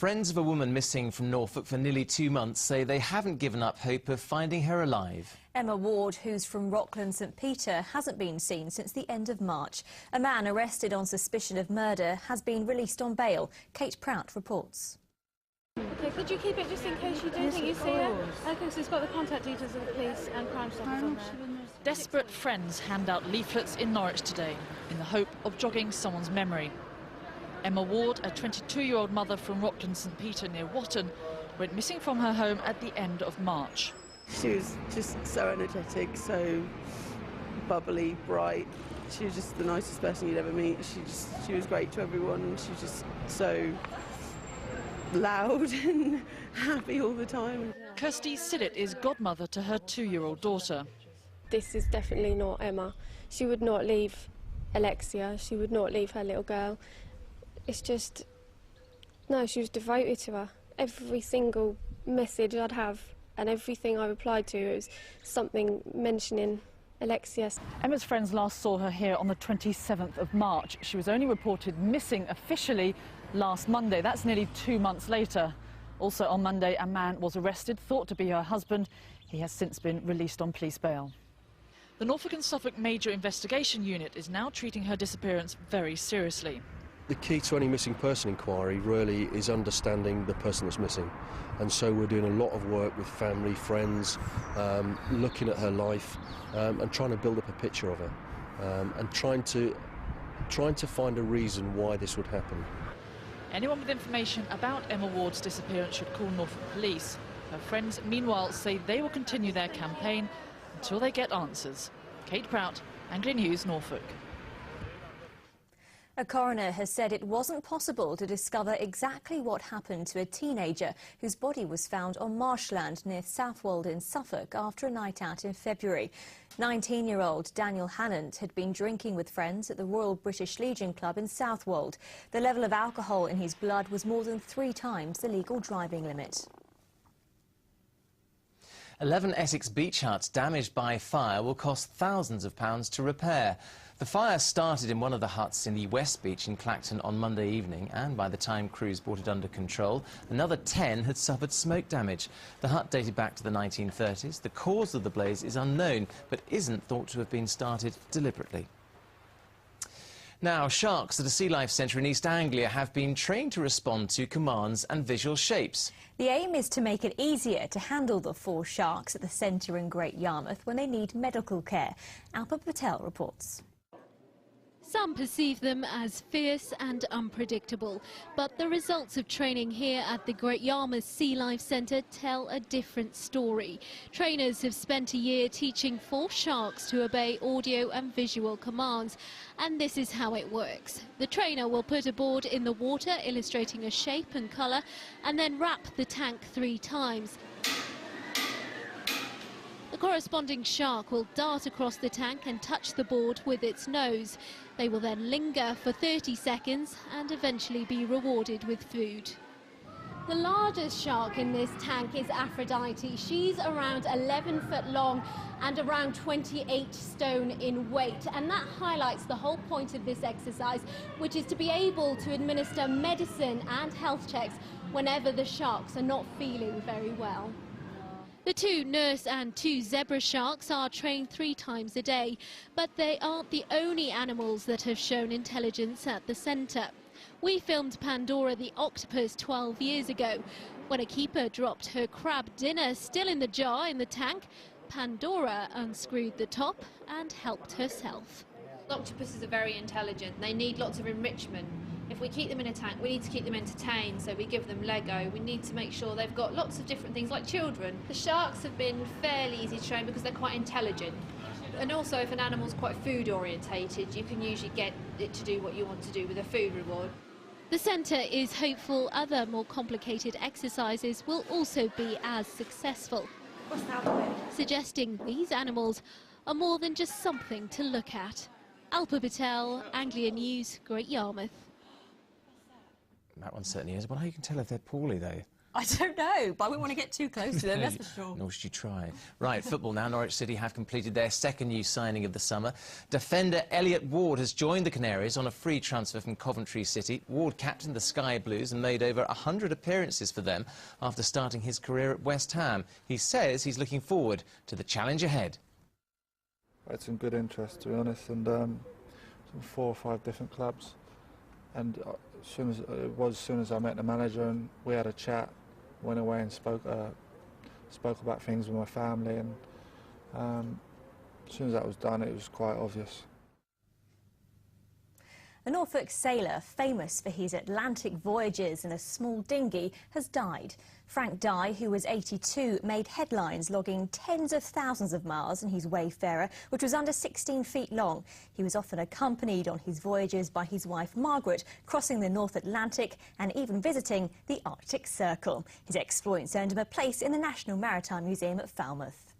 Friends of a woman missing from Norfolk for nearly 2 months say they haven't given up hope of finding her alive. Emma Ward, who's from Rockland, St Peter, hasn't been seen since the end of March. A man arrested on suspicion of murder has been released on bail. Kate Prout reports. Okay, could you keep it just in case you do think you see her? Okay, so it's got the contact details of the police and Crime Stoppers on there. Desperate friends hand out leaflets in Norwich today in the hope of jogging someone's memory. Emma Ward, a 22-year-old mother from Rockland St Peter near Watton, went missing from her home at the end of March. She was just so energetic, so bubbly, bright. She was just the nicest person you'd ever meet. She was great to everyone, and she was just so loud and happy all the time. Kirsty Sillett is godmother to her 2-year-old daughter. This is definitely not Emma. She would not leave Alexia. She would not leave her little girl. It's just, no, she was devoted to her. Every single message I'd have and everything I replied to, it was something mentioning Alexia. Emma's friends last saw her here on the 27th of March. She was only reported missing officially last Monday. That's nearly 2 months later. Also on Monday, a man was arrested, thought to be her husband. He has since been released on police bail. The Norfolk and Suffolk Major Investigation Unit is now treating her disappearance very seriously. The key to any missing person inquiry really is understanding the person that's missing, and so we're doing a lot of work with family, friends, looking at her life and trying to build up a picture of her and trying to find a reason why this would happen. Anyone with information about Emma Ward's disappearance should call Norfolk Police. Her friends, meanwhile, say they will continue their campaign until they get answers. Kate Prout, Anglia News Norfolk. A coroner has said it wasn't possible to discover exactly what happened to a teenager whose body was found on marshland near Southwold in Suffolk after a night out in February. 19-year-old Daniel Hannant had been drinking with friends at the Royal British Legion Club in Southwold. The level of alcohol in his blood was more than 3 times the legal driving limit. 11 Essex beach huts damaged by fire will cost thousands of pounds to repair. The fire started in one of the huts in the West Beach in Clacton on Monday evening, and by the time crews brought it under control, another 10 had suffered smoke damage. The hut dated back to the 1930s. The cause of the blaze is unknown, but isn't thought to have been started deliberately. Now, sharks at a sea life centre in East Anglia have been trained to respond to commands and visual shapes. The aim is to make it easier to handle the 4 sharks at the centre in Great Yarmouth when they need medical care. Alpa Patel reports. Some perceive them as fierce and unpredictable, but the results of training here at the Great Yarmouth Sea Life Centre tell a different story. Trainers have spent a year teaching 4 sharks to obey audio and visual commands, and this is how it works. The trainer will put a board in the water illustrating a shape and colour, and then wrap the tank 3 times. The corresponding shark will dart across the tank and touch the board with its nose. They will then linger for 30 seconds and eventually be rewarded with food. The largest shark in this tank is Aphrodite. She's around 11 foot long and around 28 stone in weight. And that highlights the whole point of this exercise, which is to be able to administer medicine and health checks whenever the sharks are not feeling very well. The 2 nurse and 2 zebra sharks are trained 3 times a day, but they aren't the only animals that have shown intelligence at the centre. We filmed Pandora the octopus 12 years ago. When a keeper dropped her crab dinner still in the jar in the tank, Pandora unscrewed the top and helped herself. Octopuses are very intelligent. They need lots of enrichment. If we keep them in a tank, we need to keep them entertained, so we give them Lego. We need to make sure they've got lots of different things like children. The sharks have been fairly easy to train because they're quite intelligent. And also, if an animal's quite food orientated, you can usually get it to do what you want to do with a food reward. The centre is hopeful other more complicated exercises will also be as successful, suggesting these animals are more than just something to look at. Alpa Patel, Anglia News, Great Yarmouth. That one certainly is. Well, how you can tell if they're poorly, though? I don't know, but I wouldn't want to get too close to them, that's for sure. Nor should you try. Right, football now. Norwich City have completed their second new signing of the summer. Defender Elliott has joined the Canaries on a free transfer from Coventry City. Ward captained the Sky Blues and made over 100 appearances for them after starting his career at West Ham. He says he's looking forward to the challenge ahead. I had some good interest, to be honest, and some 4 or 5 different clubs. And as soon as I met the manager and we had a chat, went away and spoke about things with my family, and as soon as that was done, it was quite obvious. The Norfolk Sailor, famous for his Atlantic voyages in a small dinghy, has died. Frank Dye, who was 82, made headlines logging tens of thousands of miles in his Wayfarer, which was under 16 feet long. He was often accompanied on his voyages by his wife Margaret, crossing the North Atlantic and even visiting the Arctic Circle. His exploits earned him a place in the National Maritime Museum at Falmouth.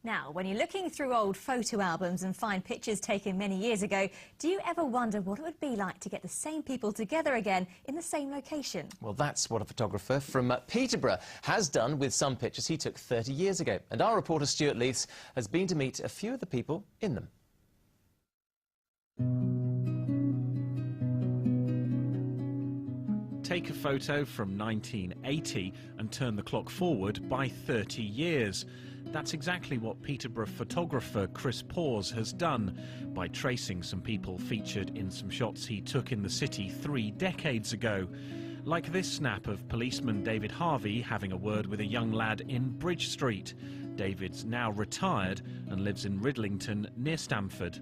Now, when you're looking through old photo albums and find pictures taken many years ago, do you ever wonder what it would be like to get the same people together again in the same location? Well, that's what a photographer from Peterborough has done with some pictures he took 30 years ago. And our reporter Stuart Leiths has been to meet a few of the people in them. Take a photo from 1980 and turn the clock forward by 30 years. That's exactly what Peterborough photographer Chris Porsz has done by tracing some people featured in some shots he took in the city 3 decades ago. Like this snap of policeman David Harvey having a word with a young lad in Bridge Street. David's now retired and lives in Ridlington near Stamford.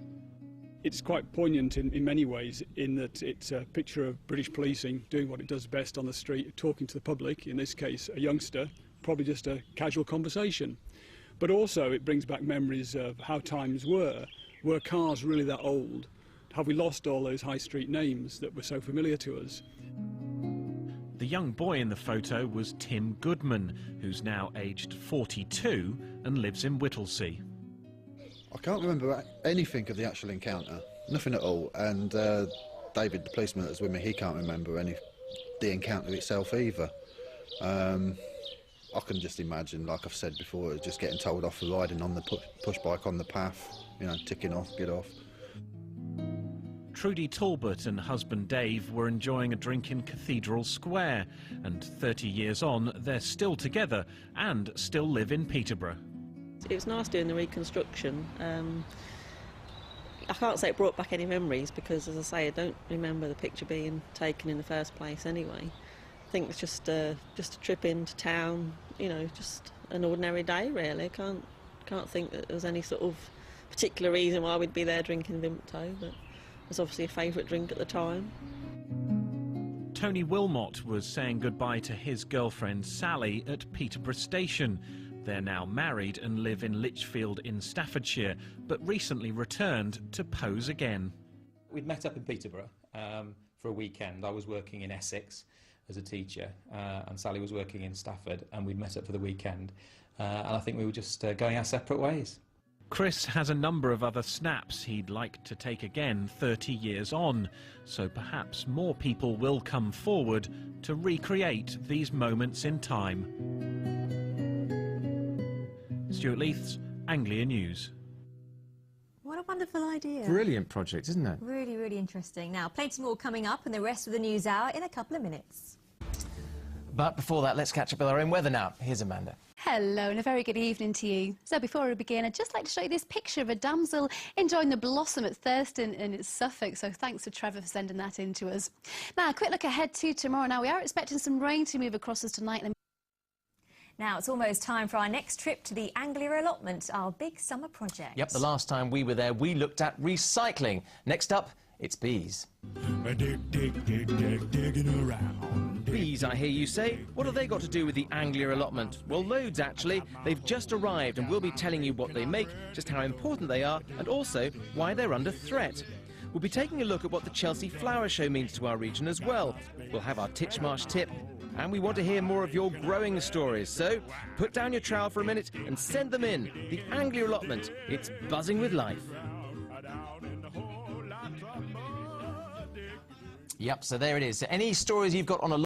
It's quite poignant in many ways, in that it's a picture of British policing doing what it does best on the street, talking to the public, in this case a youngster, probably just a casual conversation. But also it brings back memories of how times were. Were cars really that old? Have we lost all those high street names that were so familiar to us? The young boy in the photo was Tim Goodman, who's now aged 42 and lives in Whittlesea. I can't remember anything of the actual encounter, nothing at all, and David, the policeman that was with me, he can't remember the encounter itself either. I can just imagine, like I've said before, just getting told off for riding on the push bike on the path, you know, ticking off, get off. Trudy Talbot and husband Dave were enjoying a drink in Cathedral Square, and 30 years on, they're still together and still live in Peterborough. It was nice doing the reconstruction. I can't say it brought back any memories because, as I say, I don't remember the picture being taken in the first place anyway. I think it's just a trip into town, you know, just an ordinary day really. Can't think that there was any sort of particular reason why we'd be there drinking Vimto, but it was obviously a favourite drink at the time. Tony Wilmot was saying goodbye to his girlfriend Sally at Peterborough Station. They're now married and live in Lichfield in Staffordshire, but recently returned to pose again. We'd met up in Peterborough for a weekend. I was working in Essex as a teacher, and Sally was working in Stafford, and we'd met up for the weekend, and I think we were just going our separate ways. Chris has a number of other snaps he'd like to take again 30 years on, so perhaps more people will come forward to recreate these moments in time. Stuart Leiths, Anglia News. What a wonderful idea. Brilliant project, isn't it? Really, really interesting. Now, plenty more coming up and the rest of the news hour in a couple of minutes. But before that, let's catch up with our own weather now. Here's Amanda. Hello and a very good evening to you. So before we begin, I'd just like to show you this picture of a damsel enjoying the blossom at Thurston in Suffolk. So thanks to Trevor for sending that in to us. Now, a quick look ahead to tomorrow. Now, we are expecting some rain to move across us tonight. Now, it's almost time for our next trip to the Anglia allotment, our big summer project. Yep, the last time we were there, we looked at recycling. Next up, it's bees. Digging around. Bees, I hear you say. What have they got to do with the Anglia allotment? Well, loads, actually. They've just arrived, and we'll be telling you what they make, just how important they are, and also why they're under threat. We'll be taking a look at what the Chelsea Flower Show means to our region as well. We'll have our Titchmarsh tip, and we want to hear more of your growing stories. So, put down your trowel for a minute and send them in. The Anglia allotment, it's buzzing with life. Yep, so there it is. Any stories you've got on a